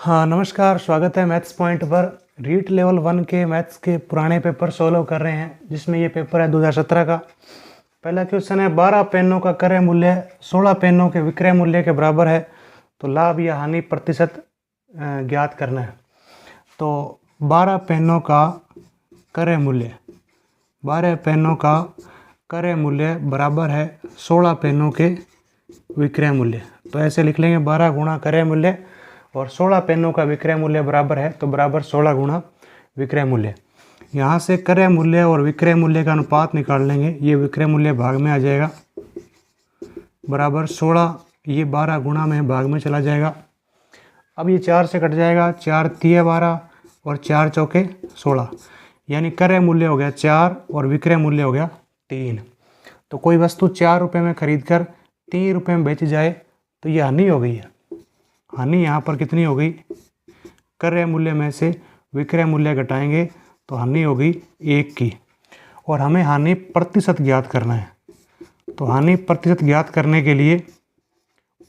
हाँ नमस्कार, स्वागत है मैथ्स पॉइंट पर। रीट लेवल 1 के मैथ्स के पुराने पेपर सॉल्व कर रहे हैं, जिसमें ये पेपर है 2017 का। पहला क्वेश्चन है, 12 पेनों का क्रय मूल्य 16 पेनों के विक्रय मूल्य के बराबर है, तो लाभ या हानि प्रतिशत ज्ञात करना है। तो 12 पेनों का क्रय मूल्य 12 पेनों का क्रय मूल्य बराबर है 16 पेनों के विक्रय मूल्य। तो ऐसे लिख लेंगे, 12 गुणा क्रय मूल्य और 16 पेनों का विक्रय मूल्य बराबर है, तो बराबर 16 गुणा विक्रय मूल्य। यहाँ से क्रय मूल्य और विक्रय मूल्य का अनुपात निकाल लेंगे। ये विक्रय मूल्य भाग में आ जाएगा, बराबर 16, ये 12 गुणा में भाग में चला जाएगा। अब ये 4 से कट जाएगा, 4 तिये 12 और 4 चौके 16, यानी क्रय मूल्य हो गया 4 और विक्रय मूल्य हो गया 3। तो कोई वस्तु 4 रुपये में खरीद कर 3 रुपये में बेची जाए तो ये हानि हो गई है। हानि यहाँ पर कितनी हो गई? क्रय मूल्य में से विक्रय मूल्य घटाएंगे तो हानि होगी 1 की, और हमें हानि प्रतिशत ज्ञात करना है। तो हानि प्रतिशत ज्ञात करने के लिए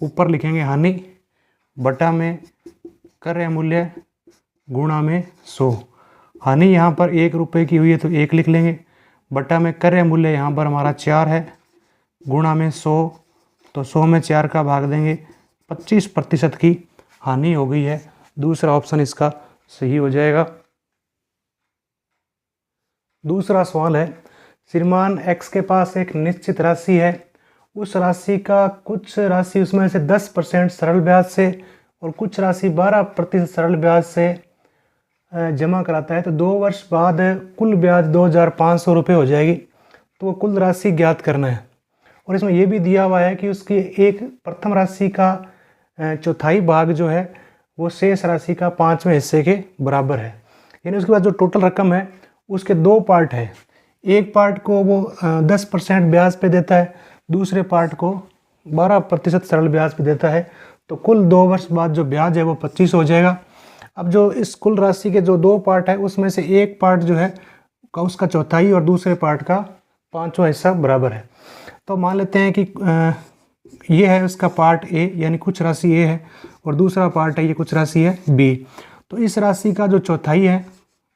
ऊपर लिखेंगे हानि बटा में क्रय मूल्य गुणा में 100। हानि यहाँ पर 1 रुपये की हुई है तो 1 लिख लेंगे, बटा में क्रय मूल्य यहाँ पर हमारा 4 है, गुणा में 100, तो 100 में 4 का भाग देंगे, 25% की हानि हो गई है। दूसरा ऑप्शन इसका सही हो जाएगा। दूसरा सवाल है, श्रीमान एक्स के पास एक निश्चित राशि है, उस राशि का कुछ राशि उसमें से 10% सरल ब्याज से और कुछ राशि 12% सरल ब्याज से जमा कराता है, तो 2 वर्ष बाद कुल ब्याज 2500 रुपये हो जाएगी। तो वो कुल राशि ज्ञात करना है, और इसमें यह भी दिया हुआ है कि उसकी एक प्रथम राशि का चौथाई भाग जो है वो शेष राशि का 5वें हिस्से के बराबर है। यानी उसके बाद जो टोटल रकम है उसके 2 पार्ट है। एक पार्ट को वो 10% ब्याज पे देता है, दूसरे पार्ट को 12% सरल ब्याज पे देता है। तो कुल 2 वर्ष बाद जो ब्याज है वो 25 हो जाएगा। अब जो इस कुल राशि के जो 2 पार्ट है उसमें से एक पार्ट जो है उसका चौथाई और दूसरे पार्ट का 5वां हिस्सा बराबर है। तो मान लेते हैं कि ये है उसका पार्ट ए, यानी कुछ राशि ए है, और दूसरा पार्ट है ये कुछ राशि है बी। तो इस राशि का जो चौथाई है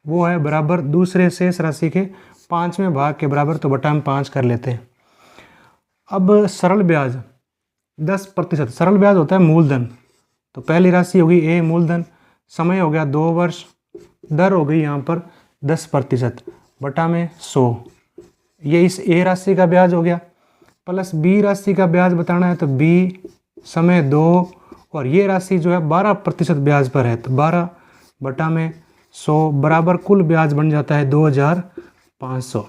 वो है बराबर दूसरे शेष राशि के 5वें भाग के बराबर, तो बटा में 5 कर लेते हैं। अब सरल ब्याज 10%, सरल ब्याज होता है मूलधन। तो पहली राशि होगी ए मूलधन, समय हो गया 2 वर्ष, दर हो गई यहाँ पर 10%, बटा में 100। ये इस ए राशि का ब्याज हो गया, प्लस बी राशि का ब्याज बताना है, तो बी समय 2, और ये राशि जो है 12% ब्याज पर है, तो 12 बटा में 100 बराबर कुल ब्याज बन जाता है 2500।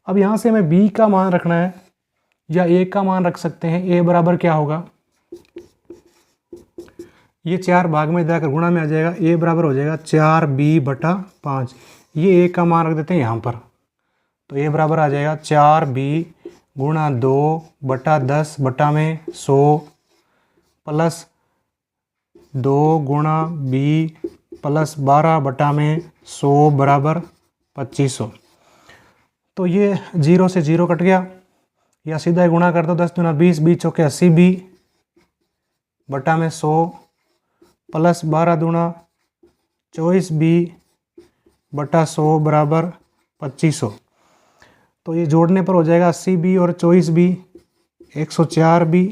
अब यहाँ से हमें बी का मान रखना है या ए का मान रख सकते हैं। ए बराबर क्या होगा, ये 4 भाग में जाकर गुणा में आ जाएगा, ए बराबर हो जाएगा 4b बटा 5। ये ए का मान रख देते हैं यहाँ पर, तो ए बराबर आ जाएगा 4b गुणा 2 बटा 10 बटा में 100 प्लस 2 गुणा b प्लस 12 बटा में 100 बराबर 2500। तो ये 0 से 0 कट गया, या सीधा ही गुणा कर दो, 10 दूना 20, 20 चौके 80b बटा में 100 प्लस 12 दूना 24b बटा 100 बराबर 2500। तो ये जोड़ने पर हो जाएगा 80b और 24b 104b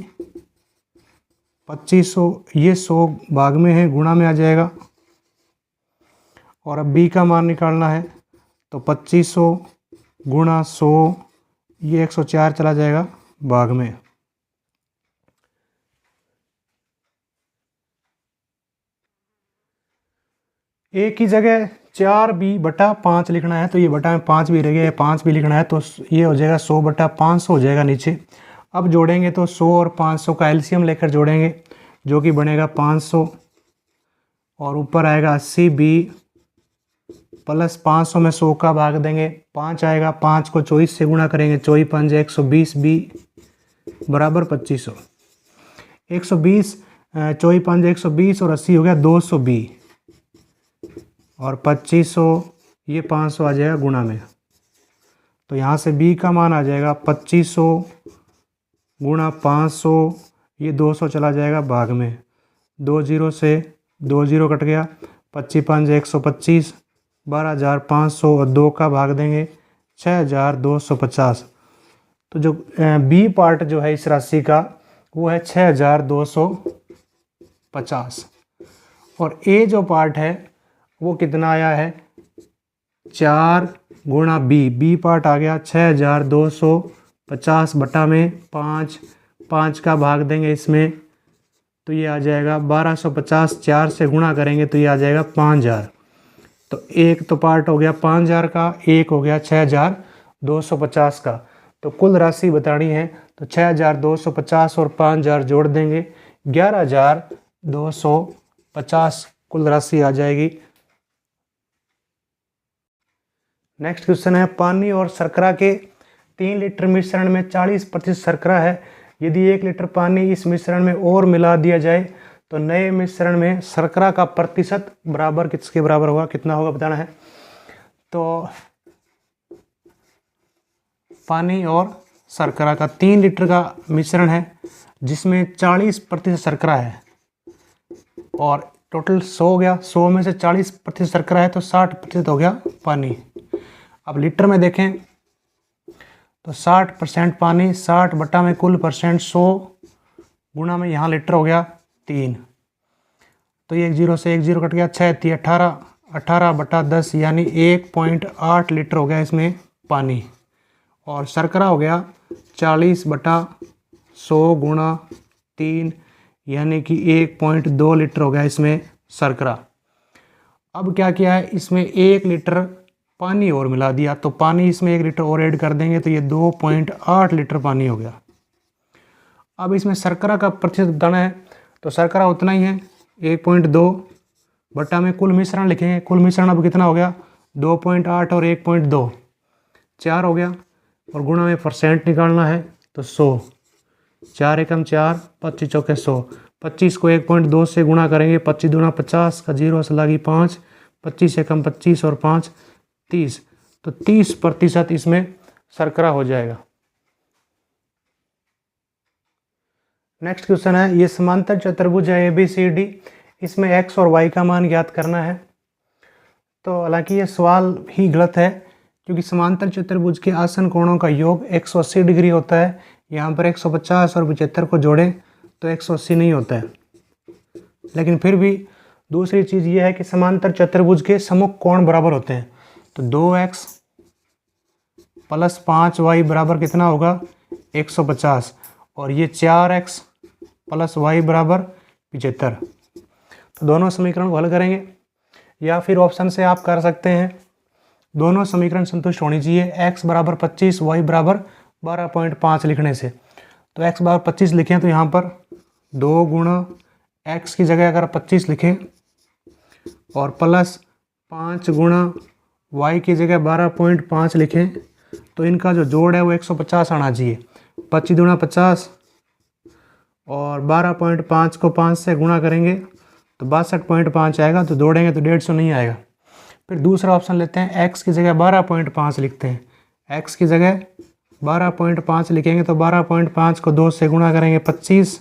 2500, ये 100 भाग में है, गुणा में आ जाएगा। और अब b का मान निकालना है, तो 2500 गुणा 100, ये 104 चला जाएगा भाग में। ए की जगह 4b बटा 5 लिखना है, तो ये बटा में 5 भी रह गया, 5 भी लिखना है, तो ये हो जाएगा 100 बटा 500 हो जाएगा नीचे। अब जोड़ेंगे तो 100 और 500 का एलसीएम लेकर जोड़ेंगे, जो कि बनेगा 500, और ऊपर आएगा 80b प्लस 500 में 100 का भाग देंगे, 5 आएगा, 5 को 24 से गुणा करेंगे, 24 5 120b बराबर 2500। 120 24 5 120 और 80 हो गया 200b, और 2500 ये 500 आ जाएगा गुणा में। तो यहाँ से b का मान आ जाएगा 2500 गुणा 500, ये 200 चला जाएगा भाग में, 2 जीरो से 2 जीरो कट गया, 25 5 125, 12,500 और 2 का भाग देंगे 6,250। तो जो बी पार्ट जो है इस राशि का वो है 6,250 और ए जो पार्ट है वो कितना आया है 4 गुणा बी पार्ट आ गया 6,250 बटा में 5 का भाग देंगे इसमें तो ये आ जाएगा 1250, 4 से गुणा करेंगे तो ये आ जाएगा 5,000। तो एक तो पार्ट हो गया 5,000 का, एक हो गया 6,250 का। तो कुल राशि बतानी है तो 6,250 और 5,000 जोड़ देंगे 11,250 कुल राशि आ जाएगी। नेक्स्ट क्वेश्चन है पानी और शर्करा के 3 लीटर मिश्रण में 40% शर्करा है। यदि 1 लीटर पानी इस मिश्रण में और मिला दिया जाए तो नए मिश्रण में शर्करा का प्रतिशत बराबर किसके बराबर होगा, कितना होगा बताना है। तो पानी और शर्करा का 3 लीटर का मिश्रण है जिसमें 40% शर्करा है और टोटल 100 हो गया, 100 में से 40% शर्करा है तो 60% हो गया पानी। अब लीटर में देखें तो 60% पानी, 60 बटा में कुल परसेंट 100 गुणा में यहाँ लीटर हो गया 3। तो ये 1 जीरो से 1 जीरो कट गया, 6 3 18, 18 बटा 10 यानी 1.8 लीटर हो गया इसमें पानी। और शर्करा हो गया 40 बटा 100 गुणा 3 यानी कि 1.2 लीटर हो गया इसमें शर्करा। अब क्या किया है, इसमें 1 लीटर पानी और मिला दिया तो पानी इसमें 1 लीटर और ऐड कर देंगे तो ये 2.8 लीटर पानी हो गया। अब इसमें शर्करा का प्रतिशत बताना है तो शर्करा उतना ही है 1.2 बटा में कुल मिश्रण लिखेंगे। कुल मिश्रण अब कितना हो गया 2.8 और 1.2 4 हो गया और गुणा में परसेंट निकालना है तो 100, 4 एकम 4, 25 चौके 100, 25 को 1.2 से गुणा करेंगे, 25 दूना 50 का 0 से लगी 5, 25 एकम 25 और 5 30, तो 30% इसमें शर्करा हो जाएगा। नेक्स्ट क्वेश्चन है ये समांतर चतुर्भुज है ABCD, इसमें x और y का मान ज्ञात करना है। तो हालांकि ये सवाल ही गलत है क्योंकि समांतर चतुर्भुज के आसन कोणों का योग 180 डिग्री होता है। यहाँ पर 150 और 75 को जोड़ें तो 180 नहीं होता है। लेकिन फिर भी दूसरी चीज़ ये है कि समांतर चतुर्भुज के सम्मुख कोण बराबर होते हैं। तो 2x प्लस 5y बराबर कितना होगा 150 और ये 4x प्लस y बराबर 75। तो दोनों समीकरण को हल करेंगे या फिर ऑप्शन से आप कर सकते हैं। दोनों समीकरण संतुष्ट होनी चाहिए, x बराबर 25 y बराबर 12.5 लिखने से। तो x बराबर 25 लिखें तो यहाँ पर 2 गुणा x की जगह अगर 25 लिखें और प्लस 5 गुणा y की जगह 12.5 लिखें तो इनका जो जोड़ है वो 150 आना चाहिए। 25 दूना 50 और 12.5 को 5 से गुणा करेंगे तो 62.5 आएगा, तो जोड़ेंगे तो 150 नहीं आएगा। फिर दूसरा ऑप्शन लेते हैं, x की जगह 12.5 लिखते हैं। x की जगह 12.5 लिखेंगे तो 12.5 को 2 से गुणा करेंगे 25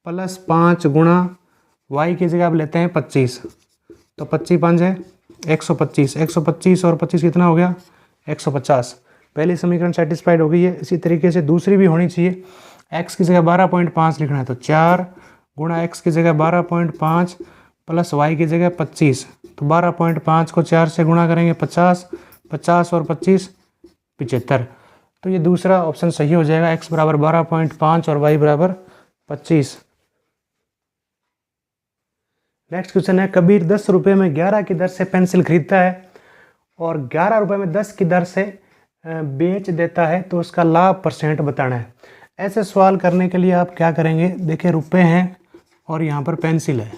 प्लस 5 गुणा y की जगह अब लेते हैं 25, तो 25 5 है 125, 125 और 25 कितना हो गया 150। पहली समीकरण सेटिस्फाइड हो गई है। इसी तरीके से दूसरी भी होनी चाहिए। x की जगह 12.5 लिखना है तो 4 गुणा x की जगह 12.5 प्लस y की जगह 25, तो 12.5 को 4 से गुणा करेंगे 50, 50 और 25 75। तो ये दूसरा ऑप्शन सही हो जाएगा, x बराबर 12.5 और y बराबर 25। नेक्स्ट क्वेश्चन है कबीर 10 रुपये में 11 की दर से पेंसिल खरीदता है और 11 रुपये में 10 की दर से बेच देता है तो उसका लाभ % बताना है। ऐसे सवाल करने के लिए आप क्या करेंगे, देखिए रुपये हैं और यहाँ पर पेंसिल है।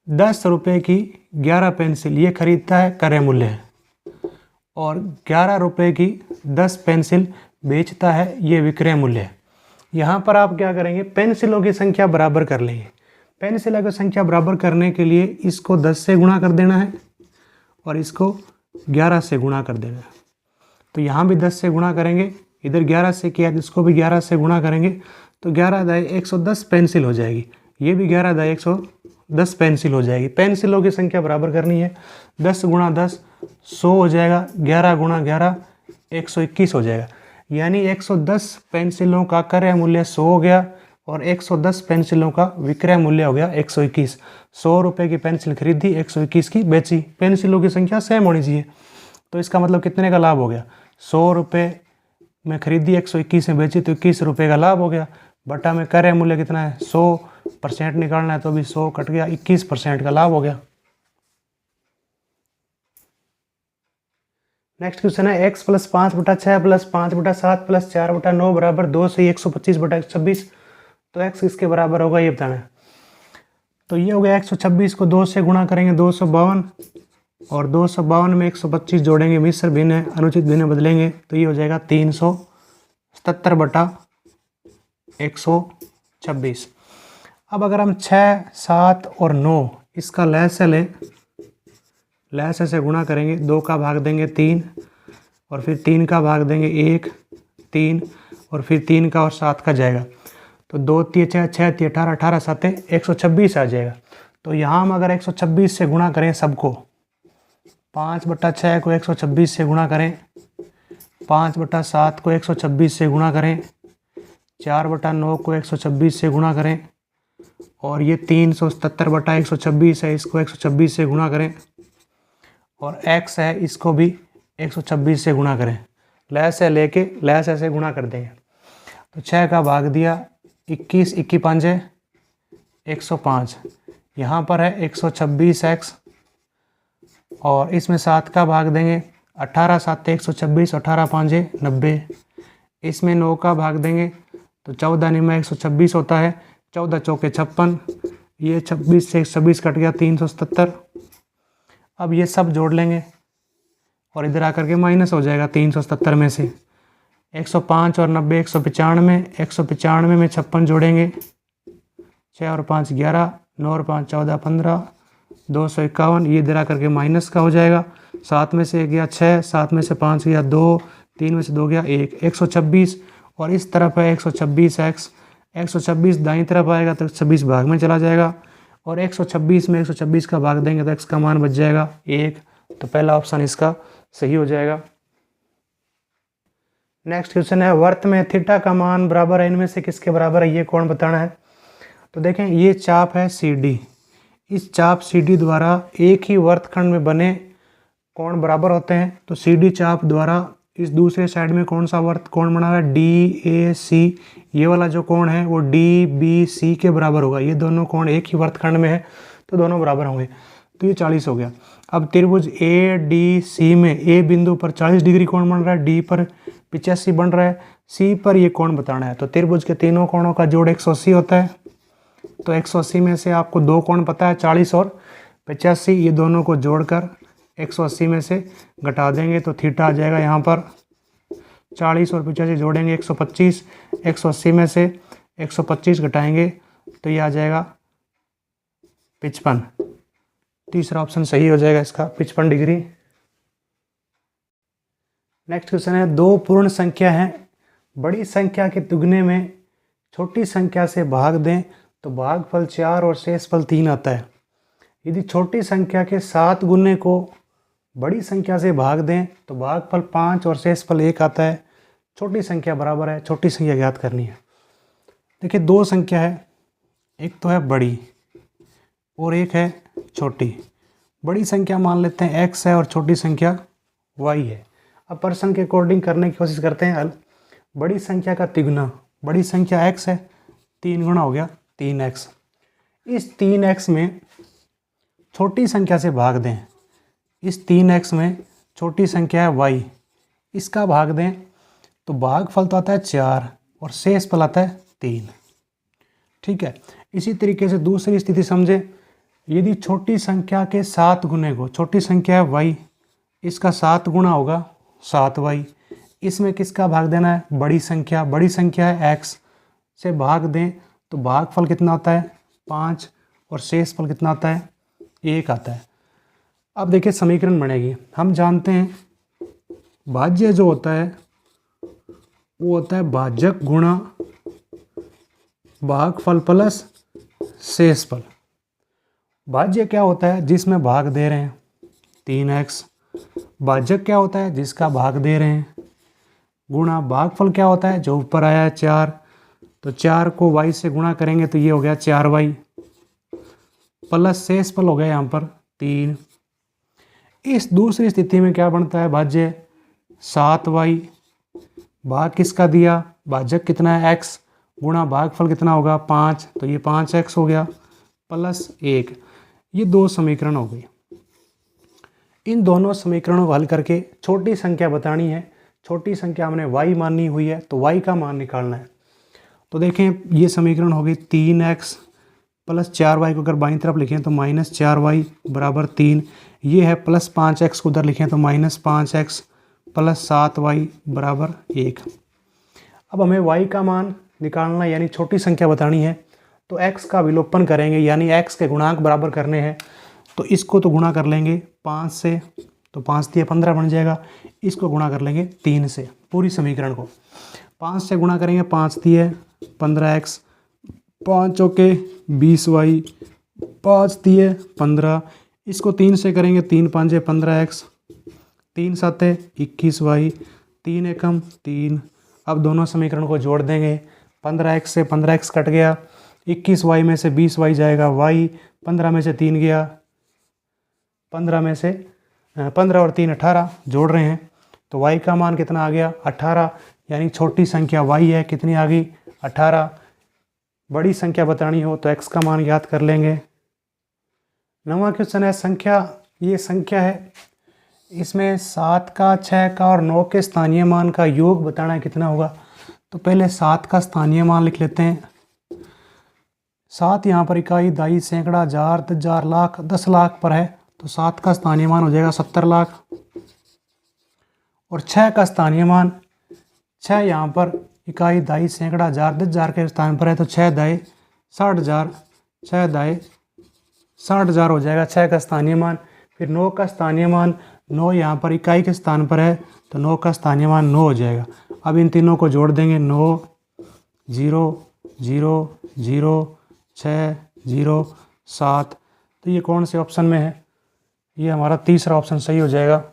10 रुपये की 11 पेंसिल ये खरीदता है, क्रय मूल्य है, और 11 रुपये की 10 पेंसिल बेचता है, ये विक्रय मूल्य है। यहाँ पर आप क्या करेंगे, पेंसिलों की संख्या बराबर कर लेंगे। पेंसिलों की संख्या बराबर करने के लिए इसको 10 से गुणा कर देना है और इसको 11 से गुणा कर देना है। तो यहाँ भी 10 से गुणा करेंगे, इधर 11 से किया तो इसको भी 11 से गुणा करेंगे तो 11 110 पेंसिल हो जाएगी। ये भी 11/110 पेंसिल हो जाएगी। पेंसिलों की संख्या बराबर करनी है, 10 × 10 100 हो जाएगा, 11 × 11 121 हो जाएगा। यानी 110 पेंसिलों का क्रय मूल्य 100 हो गया और 110 पेंसिलों का विक्रय मूल्य हो गया 121। 100 रुपये की पेंसिल खरीदी, 121 की बेची। पेंसिलों की संख्या सेम होनी चाहिए, तो इसका मतलब कितने का लाभ हो गया? 100 रुपये में खरीदी, 121 में बेची, तो 21 रुपये का लाभ हो गया। बटा में क्रय मूल्य कितना है? 100% निकालना है, तो भी 100 कट गया, 21% का लाभ हो गया। नेक्स्ट क्वेश्चन है x + 5/6 + 5/7 + 4/9 बराबर 2 से 125/126। तो x किसके बराबर होगा ये बताना है। तो ये हो गया 126 को 2 से गुणा करेंगे 252 और 252 में 125 जोड़ेंगे, मिश्र भिन्न है, अनुचित भिन्न बदलेंगे, तो ये हो जाएगा 377/126। अब अगर हम 6, 7 और 9 इसका लहस्य लें, लहस्य से गुणा करेंगे, 2 का भाग देंगे 3 और फिर 3 का भाग देंगे 1, 3 और फिर 3 का और 7 का जाएगा, तो 2 × 6 = 6, 18, 18 7 126 आ जाएगा। तो यहाँ हम अगर 126 से गुणा करें सबको, 5/6 को 126 से गुणा करें, 5/7 को 126 से गुणा करें, 4/9 को 126 से गुणा करें और ये 377/126 है, इसको 126 से गुणा करें और x है इसको भी 126 से गुणा करें। लहस्य लेके लहस्य से गुणा कर देंगे, तो 6 का भाग दिया 21, 21 5 105, यहाँ पर है 126x और इसमें 7 का भाग देंगे, 18 7 126, 18 5 90, इसमें 9 का भाग देंगे तो 14 9 126 होता है, 14 चौके 56, ये 26 से 126 कट गया 377। अब ये सब जोड़ लेंगे और इधर आकर के माइनस हो जाएगा 377 में से 105 और 90 195, 195 में 56 जोड़ेंगे, 6 और 5 11, 9 और 5 14 15, 251, ये इधर आकर के माइनस का हो जाएगा। 7 में से 1 गया 6, 7 में से 5 गया 2, 3 में से 2 गया 1, 126 और इस तरफ है 126x, 126 दाईं तरफ आएगा तो 26 भाग में चला जाएगा और 126 में 126 का भाग देंगे तो x का मान बच जाएगा 1। तो पहला ऑप्शन इसका सही हो जाएगा। नेक्स्ट क्वेश्चन है वर्त में थीटा का मान बराबर है इनमें से किसके बराबर है, ये कौन बताना है। तो देखें ये चाप है CD, इस चाप CD द्वारा एक ही वर्तखंड में बने कोण बराबर होते हैं। तो CD चाप द्वारा इस दूसरे साइड में कौन सा वर्त कोण बना हुआ है, DAC, ये वाला जो कोण है वो DBC के बराबर होगा। ये दोनों कोण एक ही वर्तखंड में है तो दोनों बराबर होंगे, तो ये 40 हो गया। अब त्रिभुज ADC में A बिंदु पर 40 डिग्री कोण बन रहा है, D पर 85 बन रहा है, C पर ये कोण बताना है। तो त्रिभुज के तीनों कोणों का जोड़ 180 होता है, तो 180 में से आपको दो कोण पता है 40 और 85, ये दोनों को जोड़कर 180 में से घटा देंगे तो थीटा आ जाएगा। यहाँ पर 40 और 85 जोड़ेंगे 125, 180 में से 125 घटाएंगे तो ये आ जाएगा 55। तीसरा ऑप्शन सही हो जाएगा इसका, 55 डिग्री। नेक्स्ट क्वेश्चन है दो पूर्ण संख्या हैं, बड़ी संख्या के दुगने में छोटी संख्या से भाग दें तो भागफल 4 और शेषफल 3 आता है। यदि छोटी संख्या के 7 गुने को बड़ी संख्या से भाग दें तो भागफल 5 और शेषफल 1 आता है। छोटी संख्या बराबर है, छोटी संख्या ज्ञात करनी है। देखिए दो संख्या है, एक तो है बड़ी और एक है छोटी। बड़ी संख्या मान लेते हैं x है और छोटी संख्या y है। अब प्रश्न के अकॉर्डिंग करने की कोशिश करते हैं हल। बड़ी संख्या का तिगुना, बड़ी संख्या x है, 3 गुना हो गया 3x। इस 3x में छोटी संख्या से भाग दें, इस 3x में छोटी संख्या है y, इसका भाग दें तो भागफल तो आता है 4 और शेषफल आता है 3। ठीक है, इसी तरीके से दूसरी स्थिति समझे। यदि छोटी संख्या के 7 गुने को, छोटी संख्या है y, इसका 7 गुना होगा 7y, इसमें किसका भाग देना है, बड़ी संख्या है x से भाग दें तो भागफल कितना आता है 5 और शेषफल कितना आता है 1 आता है। अब देखिए समीकरण बनेगी। हम जानते हैं भाज्य जो होता है वो होता है भाजक गुणा भागफल प्लस शेषफल। भाज्य क्या होता है? जिसमें भाग दे रहे हैं 3x। भाजक क्या होता है? जिसका भाग दे रहे हैं। गुणा भागफल क्या होता है? जो ऊपर आया है 4, तो 4 को y से गुणा करेंगे तो ये हो गया 4y, प्लस शेषफल हो गया यहाँ पर 3। इस दूसरी स्थिति में क्या बनता है भाज्य? 7y। भाग किसका दिया? भाजक कितना है? x, गुणा भागफल कितना होगा? 5, तो ये 5x हो गया, प्लस 1। ये दो समीकरण हो गई। इन दोनों समीकरणों को हल करके छोटी संख्या बतानी है। छोटी संख्या हमने y माननी हुई है, तो y का मान निकालना है। तो देखें, ये समीकरण हो गई 3x प्लस 4y को अगर बाईं तरफ लिखें तो -4y बराबर 3। ये है प्लस 5x को उधर लिखें तो -5x प्लस 7y बराबर 1। अब हमें y का मान निकालना यानी छोटी संख्या बतानी है, तो x का विलोपन करेंगे यानी x के गुणांक बराबर करने हैं। तो इसको तो गुणा कर लेंगे 5 से, तो 5 दिए 15 बन जाएगा। इसको गुणा कर लेंगे 3 से, पूरी समीकरण को 5 से गुणा करेंगे, 5 दिए 15x, 5 चौके 20y, 5 दिए 15। इसको 3 से करेंगे, 3 5 15x, 3 7 21y, 3 एकम 3। अब दोनों समीकरण को जोड़ देंगे। 15x से 15x कट गया, 21y में से 20y जाएगा y, 15 में से 3 गया, 15 में से 15 और 3 18, जोड़ रहे हैं तो y का मान कितना आ गया? 18। यानी छोटी संख्या y है, कितनी आ गई? 18। बड़ी संख्या बतानी हो तो x का मान याद कर लेंगे। 9वां क्वेश्चन है संख्या। ये संख्या है, इसमें 7 का, 6 का और 9 के स्थानीय मान का योग बताना है, कितना होगा। तो पहले 7 का स्थानीय मान लिख लेते हैं। 7 यहाँ पर इकाई, दाई, सैकड़ा, हजार, 10,000, लाख, 10 लाख पर है, तो 7 का स्थानीय मान हो जाएगा 70 लाख। और 6 का स्थानीय मान, 6 यहाँ पर इकाई, दाई, सैकड़ा, हजार, 10,000 के स्थान पर है, तो 6 दाई 60,000, 6 दाई 60,000 हो जाएगा 6 का स्थानीय मान। फिर 9 का स्थानीय मान, 9 यहाँ पर इकाई के स्थान पर है, तो 9 का स्थानीय मान 9 हो जाएगा। अब इन तीनों को जोड़ देंगे, 9 0 0 0 6 0 7। तो ये कौन से ऑप्शन में है? ये हमारा तीसरा ऑप्शन सही हो जाएगा।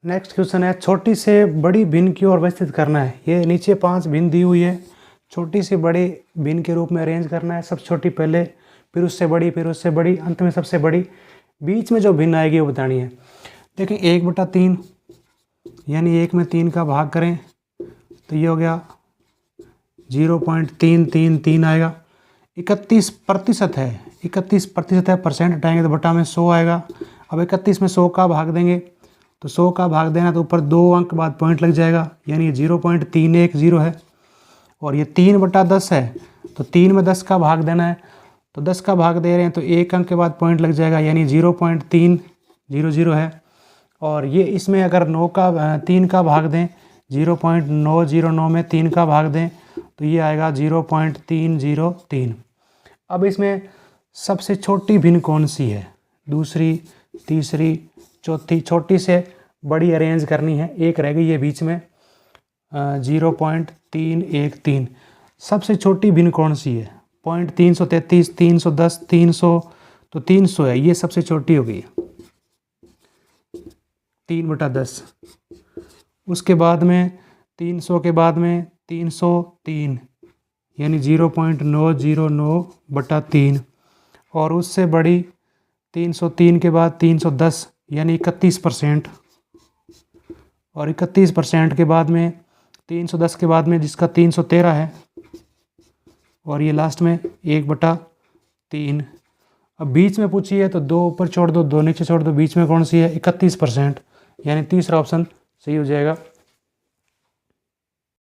नेक्स्ट क्वेश्चन है, छोटी से बड़ी भिन्न की ओर व्यवस्थित करना है। ये नीचे 5 भिन्न दी हुई है, छोटी से बड़ी भिन्न के रूप में अरेंज करना है। सबसे छोटी पहले, फिर उससे बड़ी, फिर उससे बड़ी, अंत में सबसे बड़ी। बीच में जो भिन्न आएगी वो बतानी है। देखिए 1/3 यानी 1 में 3 का भाग करें तो ये हो गया 0.333 आएगा। 31% है, 31% है, परसेंट हटाएंगे तो बटा में 100 आएगा। अब 31 में 100 का भाग देंगे तो 100 का भाग देना तो ऊपर 2 अंक बाद पॉइंट लग जाएगा, यानी ये 0.310 है। और ये 3/10 है, तो 3 में 10 का भाग देना है, तो 10 का भाग दे रहे हैं तो 1 अंक के बाद पॉइंट लग जाएगा, यानी 0.300 है। और ये इसमें अगर 3 का भाग दें, 0.909 में 3 का भाग दें तो ये आएगा 0.303। अब इसमें सबसे छोटी भिन्न कौन सी है? दूसरी, तीसरी, चौथी। छोटी से बड़ी अरेंज करनी है, एक रह गई है बीच में 0.313। सबसे छोटी भिन्न कौन सी है? 0.333, 310, 300, तो 300 है, ये सबसे छोटी हो गई 3/10। उसके बाद में 300 के बाद में 303 यानी 0.909/3। और उससे बड़ी 303 के बाद 310 यानी 31%। और 31% के बाद में 310 के बाद में जिसका 313 है, और ये लास्ट में 1/3। अब बीच में पूछी है तो 2 ऊपर छोड़ दो, 2 नीचे छोड़ दो, बीच में कौन सी है? 31%, यानी तीसरा ऑप्शन सही हो जाएगा।